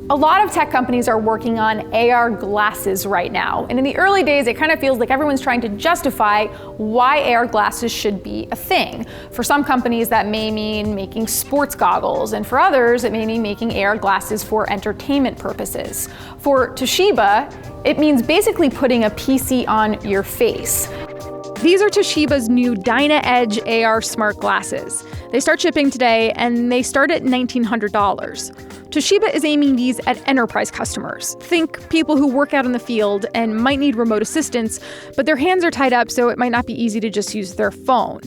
A lot of tech companies are working on AR glasses right now. And in the early days, it kind of feels like everyone's trying to justify why AR glasses should be a thing. For some companies, that may mean making sports goggles, and for others, it may mean making AR glasses for entertainment purposes. For Toshiba, it means basically putting a PC on your face. These are Toshiba's new DynaEdge AR smart glasses. They start shipping today, and they start at $1,900. Toshiba is aiming these at enterprise customers. Think people who work out in the field and might need remote assistance, but their hands are tied up, so it might not be easy to just use their phone.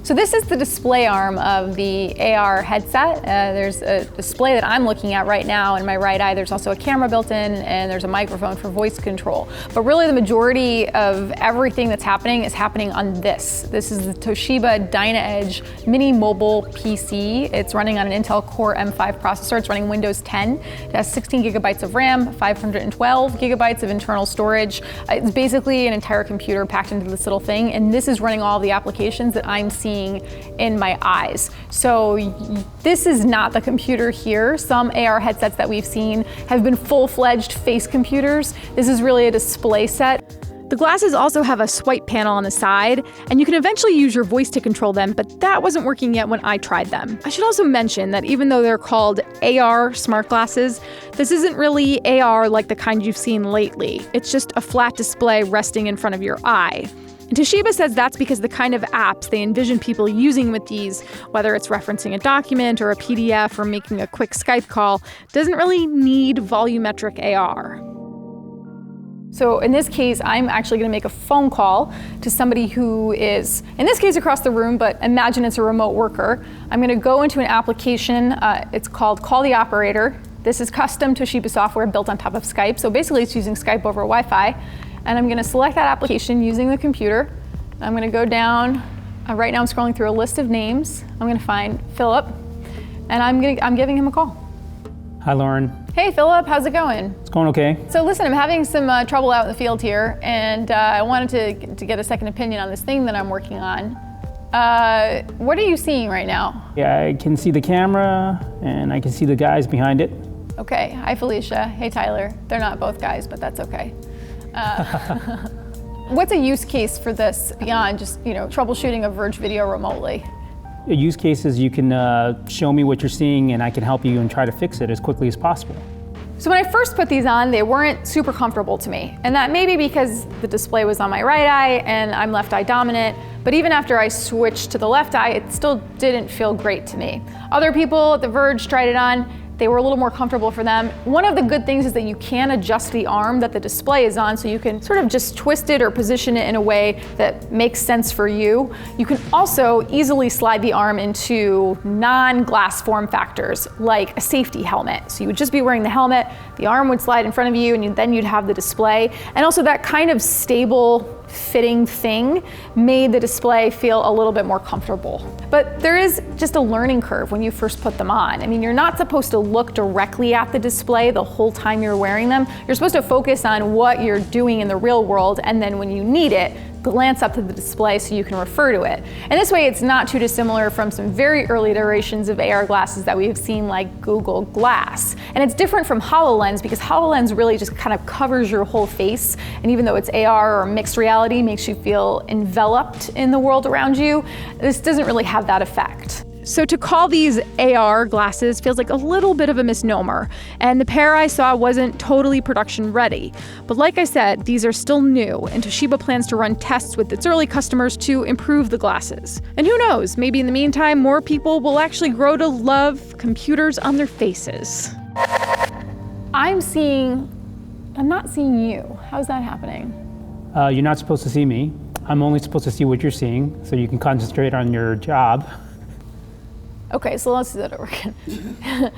So this is the display arm of the AR headset. There's a display that I'm looking at right now in my right eye. There's also a camera built in, and there's a microphone for voice control. But really the majority of everything that's happening is happening on this. This is the Toshiba DynaEdge mini mobile PC. It's running on an Intel Core M5 processor. It's running Windows 10. It has 16 gigabytes of RAM, 512 gigabytes of internal storage. It's basically an entire computer packed into this little thing, and this is running all of the applications that I'm seeing in my eyes. So this is not the computer here. Some AR headsets that we've seen have been full-fledged face computers. This is really a display set. The glasses also have a swipe panel on the side, and you can eventually use your voice to control them, but that wasn't working yet when I tried them. I should also mention that even though they're called AR smart glasses, this isn't really AR like the kind you've seen lately. It's just a flat display resting in front of your eye. And Toshiba says that's because the kind of apps they envision people using with these, whether it's referencing a document or a PDF or making a quick Skype call, doesn't really need volumetric AR. So in this case, I'm actually going to make a phone call to somebody who is, in this case, across the room, but imagine it's a remote worker. I'm going to go into an application. It's called Call the Operator. This is custom Toshiba software built on top of Skype. So basically, it's using Skype over Wi-Fi. And I'm going to select that application using the computer. I'm going to go down. Right now I'm scrolling through a list of names. I'm going to find Philip, and I'm giving him a call. Hi, Lauren. Hey, Philip, how's it going? It's going okay. So listen, I'm having some trouble out in the field here, and I wanted to get a second opinion on this thing that I'm working on. What are you seeing right now? Yeah, I can see the camera, and I can see the guys behind it. Okay, hi Felicia. Hey Tyler. They're not both guys, but that's okay. What's a use case for this beyond just, troubleshooting a Verge video remotely? A use case is you can show me what you're seeing, and I can help you and try to fix it as quickly as possible. So when I first put these on, they weren't super comfortable to me. And that may be because the display was on my right eye and I'm left eye dominant. But even after I switched to the left eye, it still didn't feel great to me. Other people at The Verge tried it on. They were a little more comfortable for them. One of the good things is that you can adjust the arm that the display is on, so you can sort of just twist it or position it in a way that makes sense for you. You can also easily slide the arm into non-glass form factors, like a safety helmet. So you would just be wearing the helmet, the arm would slide in front of you, and then you'd have the display. And also that kind of stable fitting thing made the display feel a little bit more comfortable. But there is just a learning curve when you first put them on. I mean, you're not supposed to look directly at the display the whole time you're wearing them. You're supposed to focus on what you're doing in the real world, and then when you need it, glance up to the display so you can refer to it. And this way it's not too dissimilar from some very early iterations of AR glasses that we have seen, like Google Glass. And it's different from HoloLens because HoloLens really just kind of covers your whole face, and even though it's AR or mixed reality, makes you feel enveloped in the world around you, this doesn't really have that effect. So to call these AR glasses feels like a little bit of a misnomer, and the pair I saw wasn't totally production ready. But like I said, these are still new, and Toshiba plans to run tests with its early customers to improve the glasses. And who knows, maybe in the meantime, more people will actually grow to love computers on their faces. I'm not seeing you. How's that happening? You're not supposed to see me. I'm only supposed to see what you're seeing, so you can concentrate on your job. Okay, so let's do that over again.